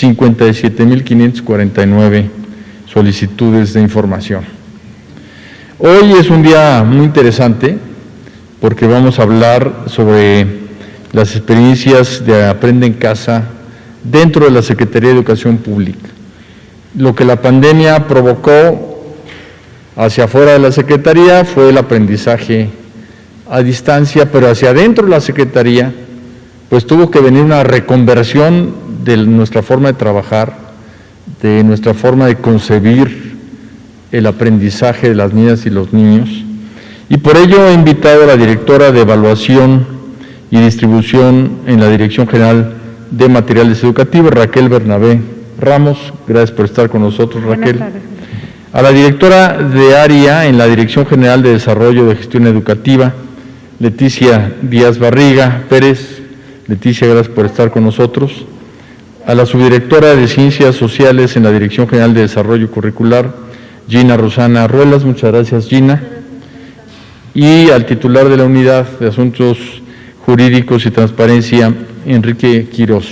57.549 solicitudes de información. Hoy es un día muy interesante porque vamos a hablar sobre las experiencias de Aprende en Casa dentro de la Secretaría de Educación Pública. Lo que la pandemia provocó hacia afuera de la Secretaría fue el aprendizaje a distancia, pero hacia adentro de la Secretaría pues tuvo que venir una reconversión de nuestra forma de trabajar, de nuestra forma de concebir el aprendizaje de las niñas y los niños, y por ello he invitado a la directora de Evaluación y Distribución en la Dirección General de Materiales Educativos, Raquel Bernabé Ramos. Gracias por estar con nosotros, Raquel. A la directora de área en la Dirección General de Desarrollo de Gestión Educativa, Leticia Díaz Barriga Pérez. Leticia, gracias por estar con nosotros. A la subdirectora de Ciencias Sociales en la Dirección General de Desarrollo Curricular, Gina Rosana Ruelas. Muchas gracias, Gina. Y al titular de la Unidad de Asuntos Jurídicos y Transparencia, Enrique Quirós.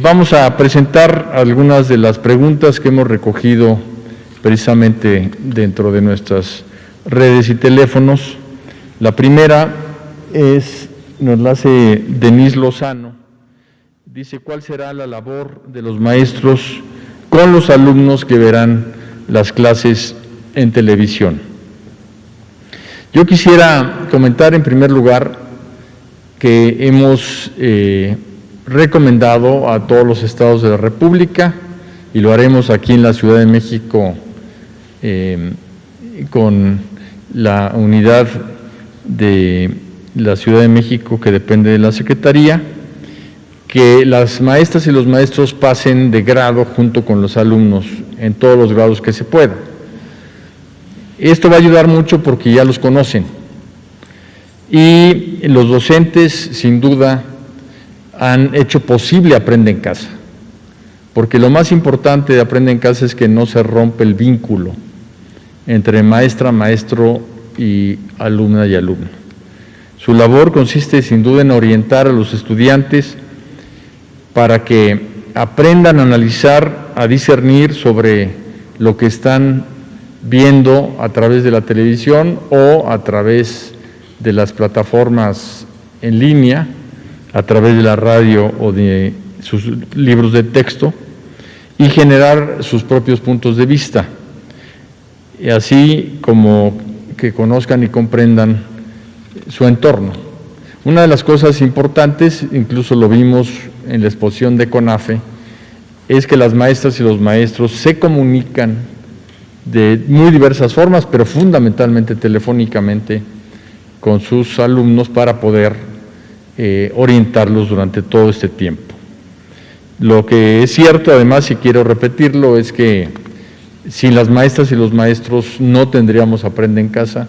Vamos a presentar algunas de las preguntas que hemos recogido precisamente dentro de nuestras redes y teléfonos. La primera nos la hace Denise Lozano. Dice, ¿cuál será la labor de los maestros con los alumnos que verán las clases en televisión? Yo quisiera comentar en primer lugar que hemos recomendado a todos los estados de la República, y lo haremos aquí en la Ciudad de México con la unidad de la Ciudad de México que depende de la Secretaría, que las maestras y los maestros pasen de grado junto con los alumnos en todos los grados que se pueda. Esto va a ayudar mucho porque ya los conocen y los docentes sin duda han hecho posible Aprende en Casa, porque lo más importante de Aprende en Casa es que no se rompe el vínculo entre maestra, maestro y alumna y alumno. Su labor consiste sin duda en orientar a los estudiantes para que aprendan a analizar, a discernir sobre lo que están viendo a través de la televisión o a través de las plataformas en línea, a través de la radio o de sus libros de texto, y generar sus propios puntos de vista, y así como que conozcan y comprendan su entorno. Una de las cosas importantes, incluso lo vimos en la exposición de CONAFE, es que las maestras y los maestros se comunican de muy diversas formas, pero fundamentalmente telefónicamente con sus alumnos para poder orientarlos durante todo este tiempo. Lo que es cierto, además, y quiero repetirlo, es que sin las maestras y los maestros no tendríamos Aprende en Casa.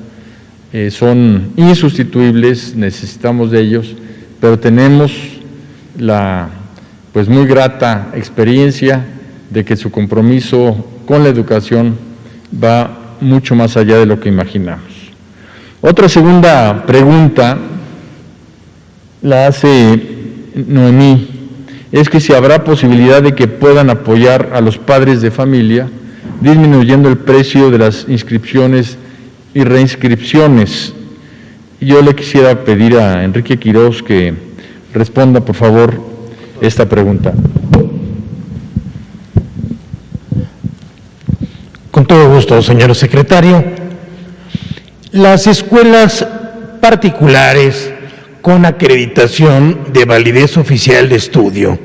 Son insustituibles, necesitamos de ellos, pero tenemos la pues muy grata experiencia de que su compromiso con la educación va mucho más allá de lo que imaginamos. Otra segunda pregunta la hace Noemí, es que si habrá posibilidad de que puedan apoyar a los padres de familia disminuyendo el precio de las inscripciones y reinscripciones. Yo le quisiera pedir a Enrique Quirós que responda, por favor, esta pregunta. Con todo gusto, señor secretario. Las escuelas particulares con acreditación de validez oficial de estudio,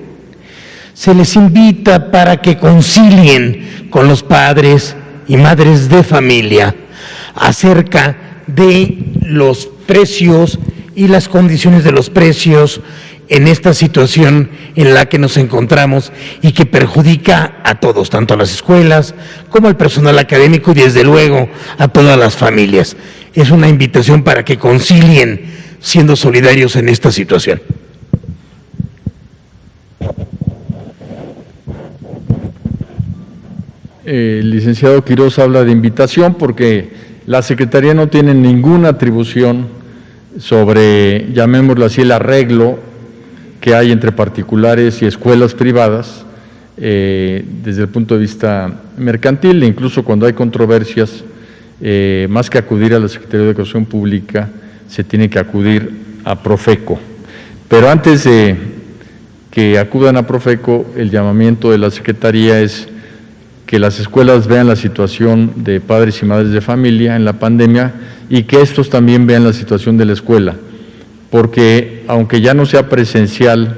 se les invita para que concilien con los padres y madres de familia acerca de los precios y las condiciones de los precios en esta situación en la que nos encontramos y que perjudica a todos, tanto a las escuelas como al personal académico y desde luego a todas las familias. Es una invitación para que concilien siendo solidarios en esta situación. El licenciado Quirós habla de invitación porque la Secretaría no tiene ninguna atribución sobre, llamémoslo así, el arreglo que hay entre particulares y escuelas privadas desde el punto de vista mercantil, e incluso cuando hay controversias, más que acudir a la Secretaría de Educación Pública, se tiene que acudir a Profeco. Pero antes de que acudan a Profeco, el llamamiento de la Secretaría es que las escuelas vean la situación de padres y madres de familia en la pandemia y que estos también vean la situación de la escuela, porque aunque ya no sea presencial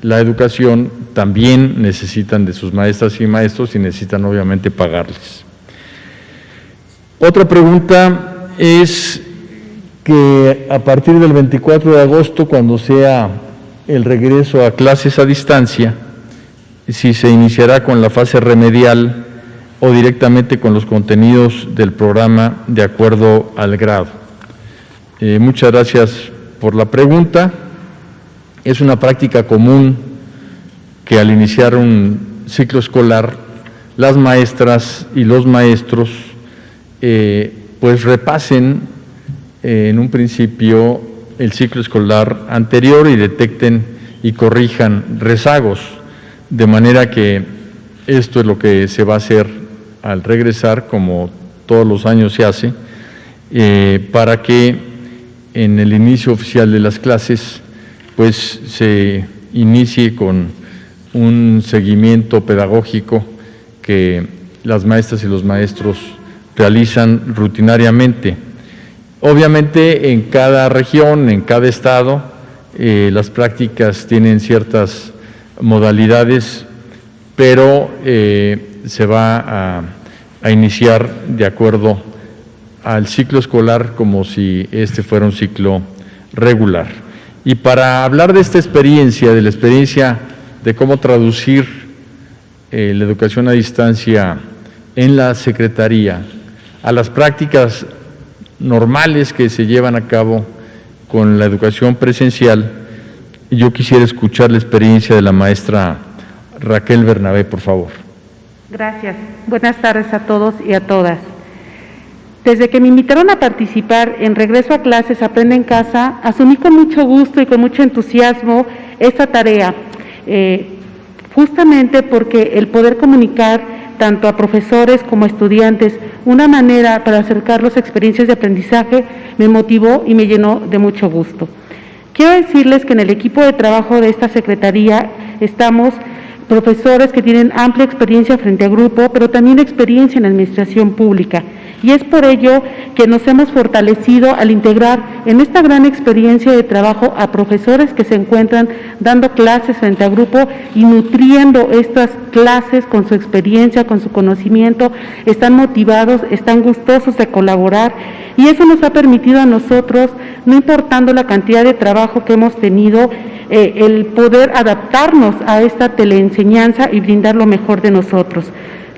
la educación, también necesitan de sus maestras y maestros y necesitan obviamente pagarles. Otra pregunta es que a partir del 24 de agosto, cuando sea el regreso a clases a distancia, si se iniciará con la fase remedial o directamente con los contenidos del programa de acuerdo al grado. Muchas gracias por la pregunta. Es una práctica común que al iniciar un ciclo escolar, las maestras y los maestros pues repasen en un principio el ciclo escolar anterior y detecten y corrijan rezagos, de manera que esto es lo que se va a hacer al regresar, como todos los años se hace, para que en el inicio oficial de las clases pues se inicie con un seguimiento pedagógico que las maestras y los maestros realizan rutinariamente. Obviamente en cada región, en cada estado, las prácticas tienen ciertas modalidades, pero se va a iniciar de acuerdo al ciclo escolar como si este fuera un ciclo regular. Y para hablar de esta experiencia, de la experiencia de cómo traducir la educación a distancia en la Secretaría a las prácticas normales que se llevan a cabo con la educación presencial, yo quisiera escuchar la experiencia de la maestra Raquel Bernabé, por favor. Gracias. Buenas tardes a todos y a todas. Desde que me invitaron a participar en Regreso a Clases Aprende en Casa, asumí con mucho gusto y con mucho entusiasmo esta tarea, justamente porque el poder comunicar tanto a profesores como a estudiantes una manera para acercarlos a experiencias de aprendizaje me motivó y me llenó de mucho gusto. Quiero decirles que en el equipo de trabajo de esta Secretaría estamos profesores que tienen amplia experiencia frente a grupo, pero también experiencia en administración pública. Y es por ello que nos hemos fortalecido al integrar en esta gran experiencia de trabajo a profesores que se encuentran dando clases frente a grupo y nutriendo estas clases con su experiencia, con su conocimiento, están motivados, están gustosos de colaborar y eso nos ha permitido a nosotros, no importando la cantidad de trabajo que hemos tenido, el poder adaptarnos a esta teleenseñanza y brindar lo mejor de nosotros.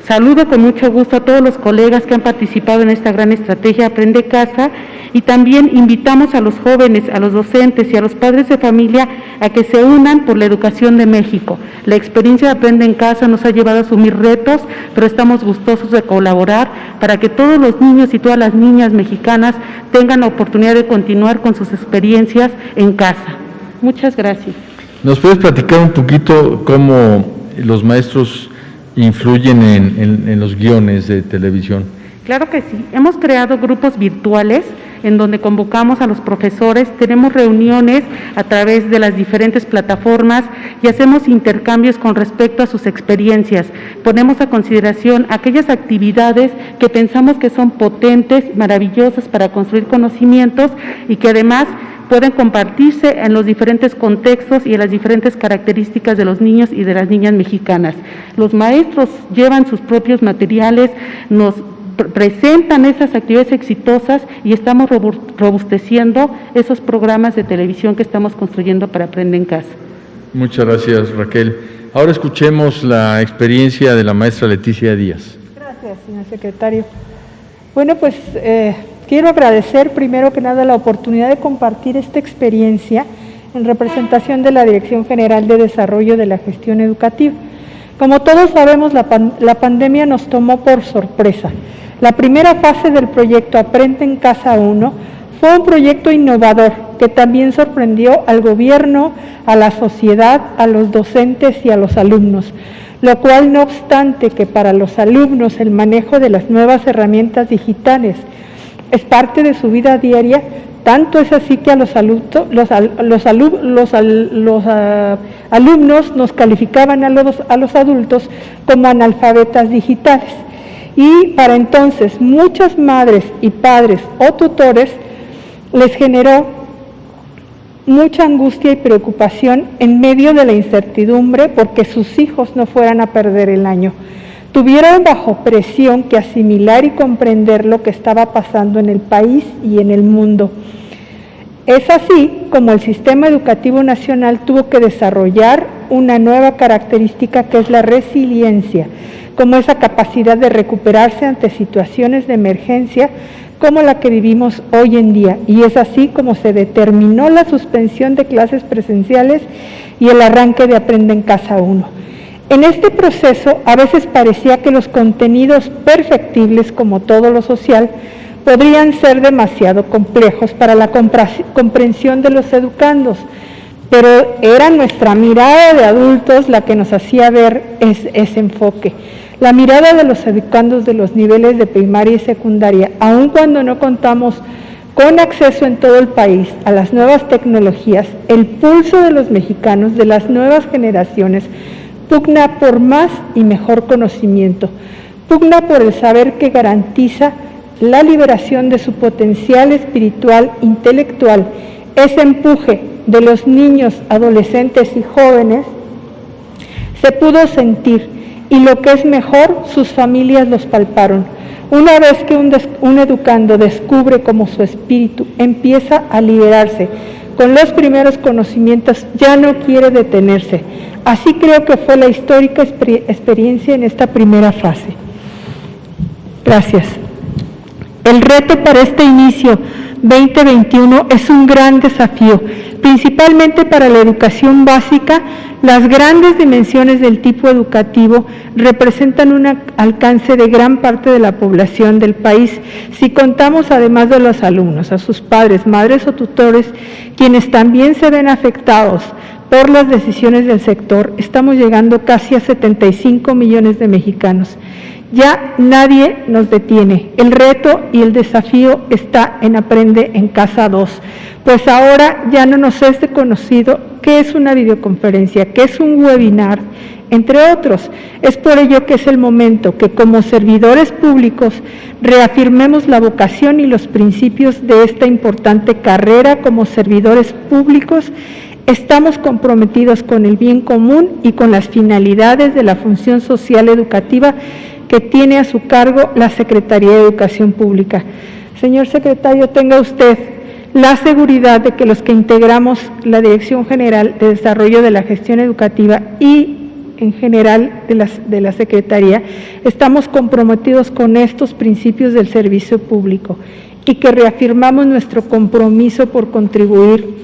Saludo con mucho gusto a todos los colegas que han participado en esta gran estrategia Aprende Casa y también invitamos a los jóvenes, a los docentes y a los padres de familia a que se unan por la educación de México. La experiencia de Aprende en Casa nos ha llevado a asumir retos, pero estamos gustosos de colaborar para que todos los niños y todas las niñas mexicanas tengan la oportunidad de continuar con sus experiencias en casa. Muchas gracias. ¿Nos puedes platicar un poquito cómo los maestros influyen en los guiones de televisión? Claro que sí. Hemos creado grupos virtuales en donde convocamos a los profesores, tenemos reuniones a través de las diferentes plataformas y hacemos intercambios con respecto a sus experiencias. Ponemos a consideración aquellas actividades que pensamos que son potentes, maravillosas para construir conocimientos y que además pueden compartirse en los diferentes contextos y en las diferentes características de los niños y de las niñas mexicanas. Los maestros llevan sus propios materiales, nos presentan esas actividades exitosas y estamos robusteciendo esos programas de televisión que estamos construyendo para Aprende en Casa. Muchas gracias, Raquel. Ahora escuchemos la experiencia de la maestra Leticia Díaz. Gracias, señor secretario. Bueno, pues quiero agradecer primero que nada la oportunidad de compartir esta experiencia en representación de la Dirección General de Desarrollo de la Gestión Educativa. Como todos sabemos, la pandemia nos tomó por sorpresa. La primera fase del proyecto Aprende en Casa 1 fue un proyecto innovador que también sorprendió al gobierno, a la sociedad, a los docentes y a los alumnos, lo cual no obstante que para los alumnos el manejo de las nuevas herramientas digitales es parte de su vida diaria, tanto es así que a los alumnos nos calificaban a los adultos como analfabetas digitales. Y para entonces muchas madres y padres o tutores les generó mucha angustia y preocupación en medio de la incertidumbre porque sus hijos no fueran a perder el año. Tuvieron bajo presión que asimilar y comprender lo que estaba pasando en el país y en el mundo. Es así como el sistema educativo nacional tuvo que desarrollar una nueva característica que es la resiliencia, como esa capacidad de recuperarse ante situaciones de emergencia como la que vivimos hoy en día. Y es así como se determinó la suspensión de clases presenciales y el arranque de Aprende en Casa 1. En este proceso a veces parecía que los contenidos perfectibles, como todo lo social, podrían ser demasiado complejos para la comprensión de los educandos, pero era nuestra mirada de adultos la que nos hacía ver ese enfoque. La mirada de los educandos de los niveles de primaria y secundaria, aun cuando no contamos con acceso en todo el país a las nuevas tecnologías, el pulso de los mexicanos, de las nuevas generaciones, pugna por más y mejor conocimiento, pugna por el saber que garantiza la liberación de su potencial espiritual, intelectual, ese empuje de los niños, adolescentes y jóvenes se pudo sentir, y lo que es mejor, sus familias los palparon. Una vez que un educando descubre cómo su espíritu empieza a liberarse con los primeros conocimientos, ya no quiere detenerse. Así creo que fue la histórica experiencia en esta primera fase. Gracias. El reto para este inicio 2021 es un gran desafío, principalmente para la educación básica. Las grandes dimensiones del tipo educativo representan un alcance de gran parte de la población del país. Si contamos además de los alumnos, a sus padres, madres o tutores, quienes también se ven afectados por las decisiones del sector, estamos llegando casi a 75 millones de mexicanos. Ya nadie nos detiene. El reto y el desafío está en Aprende en Casa 2, pues ahora ya no nos es desconocido qué es una videoconferencia, qué es un webinar, entre otros. Es por ello que es el momento que como servidores públicos reafirmemos la vocación y los principios de esta importante carrera como servidores públicos. Estamos comprometidos con el bien común y con las finalidades de la función social educativa que tiene a su cargo la Secretaría de Educación Pública. Señor secretario, tenga usted la seguridad de que los que integramos la Dirección General de Desarrollo de la Gestión Educativa y en general de la Secretaría, estamos comprometidos con estos principios del servicio público y que reafirmamos nuestro compromiso por contribuir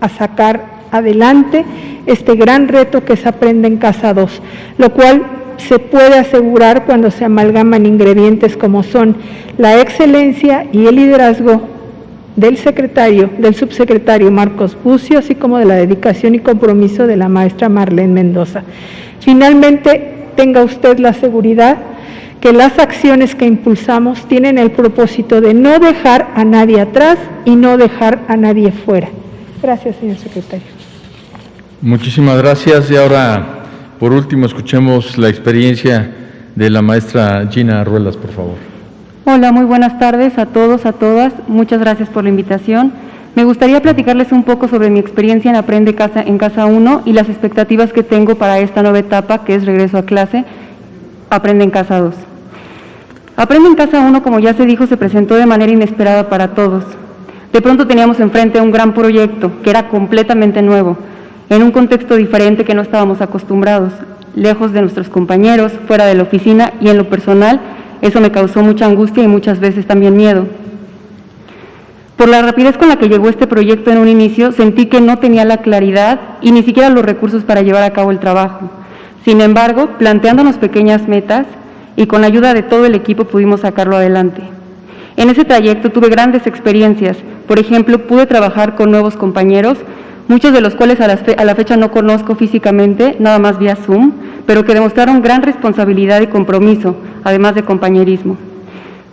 a sacar adelante este gran reto que se Aprende en Casa 2, lo cual se puede asegurar cuando se amalgaman ingredientes como son la excelencia y el liderazgo del subsecretario Marcos Bucio, así como de la dedicación y compromiso de la maestra Marlene Mendoza. Finalmente, tenga usted la seguridad que las acciones que impulsamos tienen el propósito de no dejar a nadie atrás y no dejar a nadie fuera. Gracias, señor secretario. Muchísimas gracias. Y ahora, por último, escuchemos la experiencia de la maestra Gina Ruelas, por favor. Hola, muy buenas tardes a todos, a todas. Muchas gracias por la invitación. Me gustaría platicarles un poco sobre mi experiencia en Aprende en Casa 1 y las expectativas que tengo para esta nueva etapa, que es regreso a clase, Aprende en Casa 2. Aprende en Casa 1, como ya se dijo, se presentó de manera inesperada para todos. De pronto teníamos enfrente un gran proyecto que era completamente nuevo, en un contexto diferente que no estábamos acostumbrados, lejos de nuestros compañeros, fuera de la oficina, y en lo personal, eso me causó mucha angustia y muchas veces también miedo. Por la rapidez con la que llegó este proyecto en un inicio, sentí que no tenía la claridad y ni siquiera los recursos para llevar a cabo el trabajo. Sin embargo, planteándonos pequeñas metas y con la ayuda de todo el equipo pudimos sacarlo adelante. En ese trayecto tuve grandes experiencias. Por ejemplo, pude trabajar con nuevos compañeros, muchos de los cuales a la fecha no conozco físicamente, nada más vía Zoom, pero que demostraron gran responsabilidad y compromiso, además de compañerismo.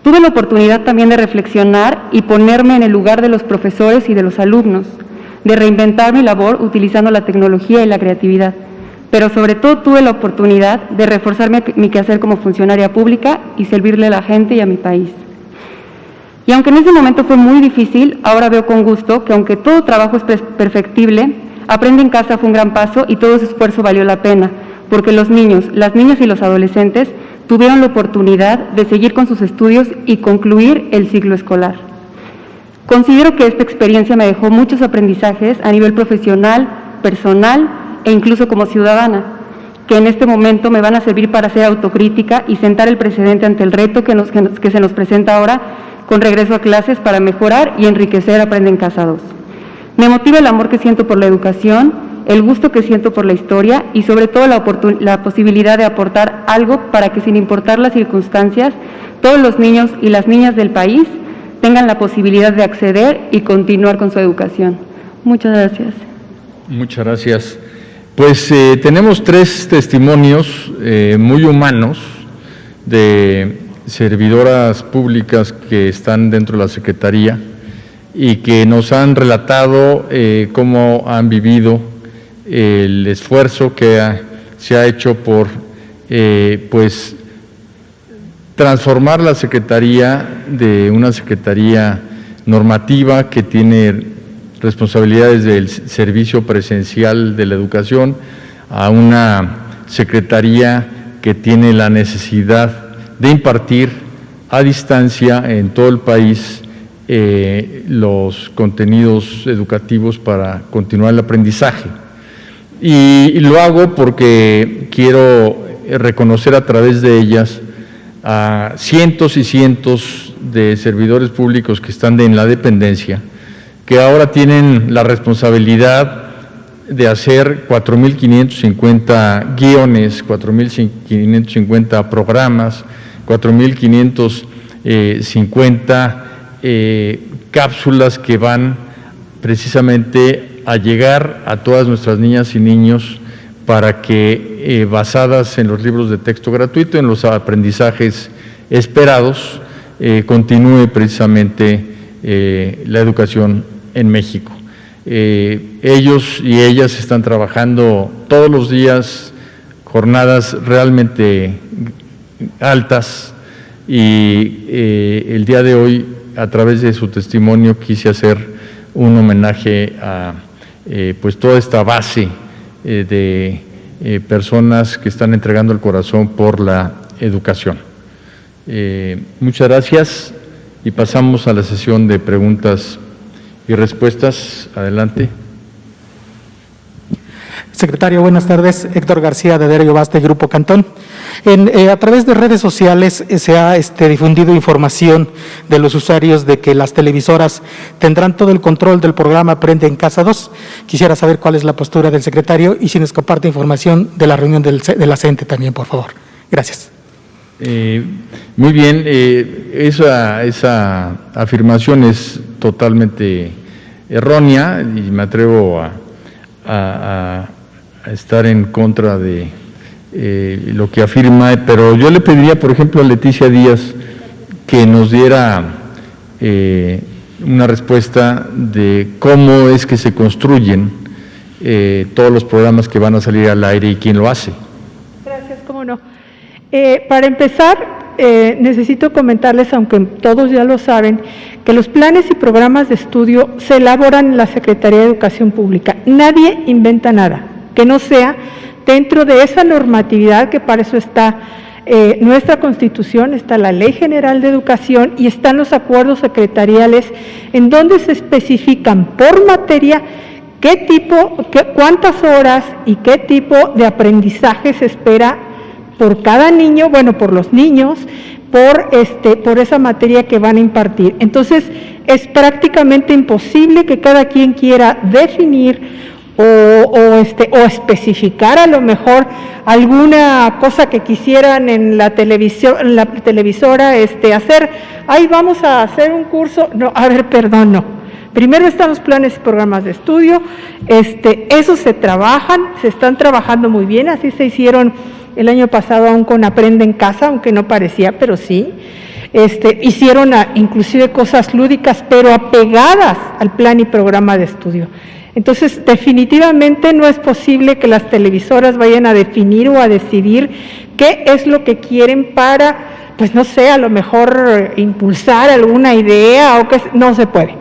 Tuve la oportunidad también de reflexionar y ponerme en el lugar de los profesores y de los alumnos, de reinventar mi labor utilizando la tecnología y la creatividad, pero sobre todo tuve la oportunidad de reforzar mi quehacer como funcionaria pública y servirle a la gente y a mi país. Y aunque en ese momento fue muy difícil, ahora veo con gusto que aunque todo trabajo es perfectible, Aprende en Casa fue un gran paso y todo ese esfuerzo valió la pena, porque los niños, las niñas y los adolescentes tuvieron la oportunidad de seguir con sus estudios y concluir el ciclo escolar. Considero que esta experiencia me dejó muchos aprendizajes a nivel profesional, personal e incluso como ciudadana, que en este momento me van a servir para hacer autocrítica y sentar el precedente ante el reto que se nos presenta ahora con regreso a clases para mejorar y enriquecer Aprende en Casa 2. Me motiva el amor que siento por la educación, el gusto que siento por la historia y sobre todo la posibilidad de aportar algo para que, sin importar las circunstancias, todos los niños y las niñas del país tengan la posibilidad de acceder y continuar con su educación. Muchas gracias. Muchas gracias. Pues tenemos 3 testimonios muy humanos de servidoras públicas que están dentro de la Secretaría y que nos han relatado cómo han vivido el esfuerzo que se ha hecho por pues transformar la Secretaría de una Secretaría normativa que tiene responsabilidades del servicio presencial de la educación a una Secretaría que tiene la necesidad de impartir a distancia en todo el país los contenidos educativos para continuar el aprendizaje. Y lo hago porque quiero reconocer a través de ellas a cientos y cientos de servidores públicos que están en la dependencia, que ahora tienen la responsabilidad de hacer 4.550 guiones, 4.550 programas, 4.550 cápsulas que van precisamente a llegar a todas nuestras niñas y niños para que, basadas en los libros de texto gratuito, en los aprendizajes esperados, continúe precisamente la educación en México. Ellos y ellas están trabajando todos los días, jornadas realmente altas, y el día de hoy, a través de su testimonio, quise hacer un homenaje a pues toda esta base de personas que están entregando el corazón por la educación. Muchas gracias y pasamos a la sesión de preguntas y respuestas. Adelante. Secretario, buenas tardes. Héctor García, de Diario Basta y Grupo Cantón. A través de redes sociales se ha difundido información de los usuarios de que las televisoras tendrán todo el control del programa Aprende en Casa 2. Quisiera saber cuál es la postura del secretario y si nos comparte información de la reunión de la CENTE también, por favor. Gracias. Muy bien, esa afirmación es totalmente errónea y me atrevo a estar en contra de lo que afirma, pero yo le pediría, por ejemplo, a Leticia Díaz que nos diera una respuesta de cómo es que se construyen todos los programas que van a salir al aire y quién lo hace. Gracias, cómo no. Para empezar, necesito comentarles, aunque todos ya lo saben, que los planes y programas de estudio se elaboran en la Secretaría de Educación Pública. Nadie inventa nada que no sea dentro de esa normatividad, que para eso está nuestra Constitución, está la Ley General de Educación y están los acuerdos secretariales en donde se especifican por materia cuántas horas y qué tipo de aprendizaje se espera por cada niño, bueno, por los niños, por esa materia que van a impartir. Entonces, es prácticamente imposible que cada quien quiera definir o especificar a lo mejor alguna cosa que quisieran en la televisora hacer. Ahí vamos a hacer un curso. No, a ver, perdón, no. Primero están los planes y programas de estudio. Esos se están trabajando muy bien. Así se hicieron el año pasado aún con Aprende en Casa, aunque no parecía, pero sí. Hicieron inclusive cosas lúdicas, pero apegadas al plan y programa de estudio. Entonces, definitivamente no es posible que las televisoras vayan a definir o a decidir qué es lo que quieren para, pues no sé, a lo mejor impulsar alguna idea o que no se puede.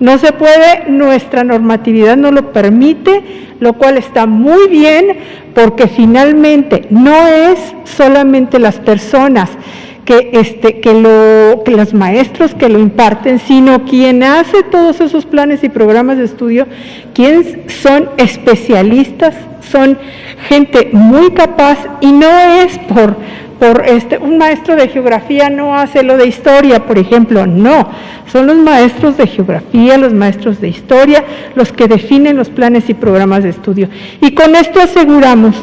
No se puede, nuestra normatividad no lo permite, lo cual está muy bien, porque finalmente no es solamente las personas que los maestros que lo imparten, sino quien hace todos esos planes y programas de estudio, quienes son especialistas, son gente muy capaz, y no es por un maestro de geografía no hace lo de historia, por ejemplo, no, son los maestros de geografía, los maestros de historia, los que definen los planes y programas de estudio. Y con esto aseguramos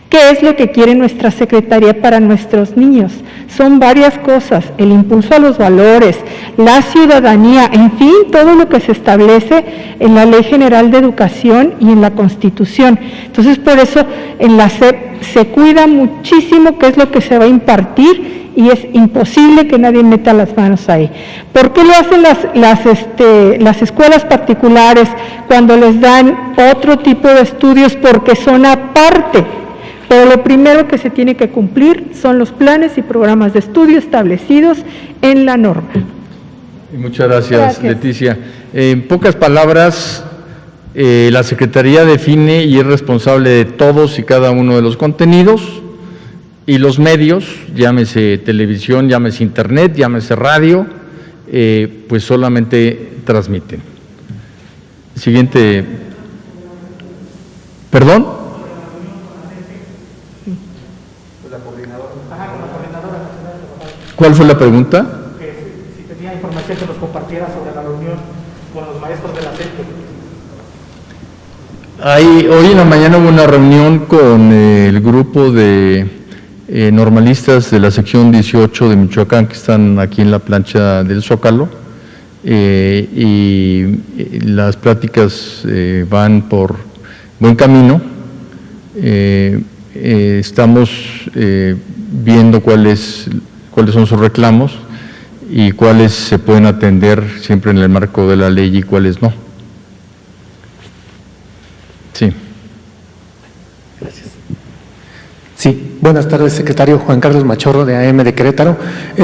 ¿qué es lo que quiere nuestra Secretaría para nuestros niños? Son varias cosas: el impulso a los valores, la ciudadanía, en fin, todo lo que se establece en la Ley General de Educación y en la Constitución. Entonces, por eso en la SEP se cuida muchísimo qué es lo que se va a impartir, y es imposible que nadie meta las manos ahí. ¿Por qué lo hacen las escuelas particulares cuando les dan otro tipo de estudios? Porque son aparte. Pero lo primero que se tiene que cumplir son los planes y programas de estudio establecidos en la norma. Muchas gracias, Leticia. En pocas palabras, la Secretaría define y es responsable de todos y cada uno de los contenidos, y los medios, llámese televisión, llámese internet, llámese radio, pues solamente transmiten. Siguiente. ¿Perdón? ¿Cuál fue la pregunta? Si tenía información que nos compartiera sobre la reunión con los maestros de la SEP. Hoy en la mañana hubo una reunión con el grupo de normalistas de la sección 18 de Michoacán, que están aquí en la plancha del Zócalo, y las pláticas van por buen camino. Estamos viendo cuáles son sus reclamos y cuáles se pueden atender siempre en el marco de la ley y cuáles no. Sí. Gracias. Sí, buenas tardes, secretario. Juan Carlos Machorro, de AM de Querétaro.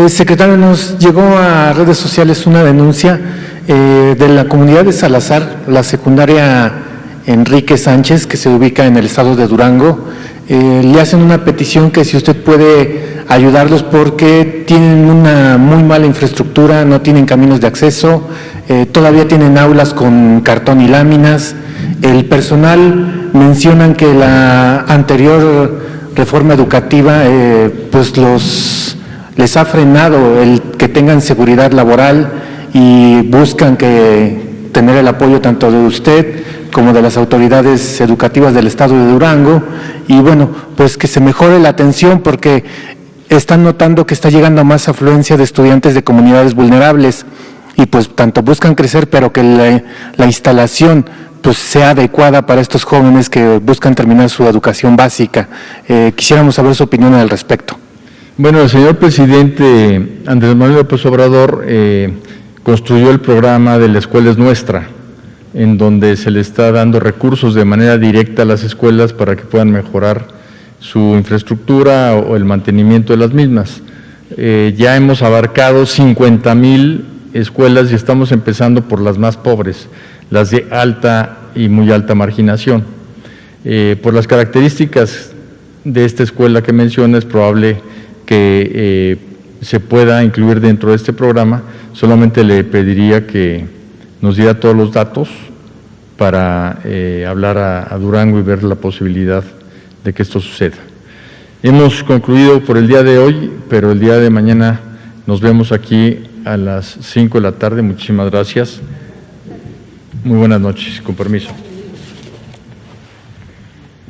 Secretario, nos llegó a redes sociales una denuncia de la comunidad de Salazar, la secundaria Enrique Sánchez, que se ubica en el estado de Durango. Le hacen una petición que si usted puede ayudarlos, porque tienen una muy mala infraestructura, no tienen caminos de acceso, todavía tienen aulas con cartón y láminas. El personal mencionan que la anterior reforma educativa pues les ha frenado el que tengan seguridad laboral, y buscan tener el apoyo tanto de usted como de las autoridades educativas del estado de Durango, y bueno, pues que se mejore la atención, porque están notando que está llegando más afluencia de estudiantes de comunidades vulnerables, y pues tanto buscan crecer, pero que la instalación pues sea adecuada para estos jóvenes que buscan terminar su educación básica. Quisiéramos saber su opinión al respecto. Bueno, el señor presidente Andrés Manuel López Obrador construyó el programa de La Escuela es Nuestra, en donde se le está dando recursos de manera directa a las escuelas para que puedan mejorar su infraestructura o el mantenimiento de las mismas. Ya hemos abarcado 50,000 escuelas y estamos empezando por las más pobres, las de alta y muy alta marginación. Por las características de esta escuela que menciona, es probable que se pueda incluir dentro de este programa. Solamente le pediría que nos diera todos los datos para hablar a Durango y ver la posibilidad de que esto suceda. Hemos concluido por el día de hoy, pero el día de mañana nos vemos aquí a las 5 de la tarde. Muchísimas gracias. Muy buenas noches, con permiso.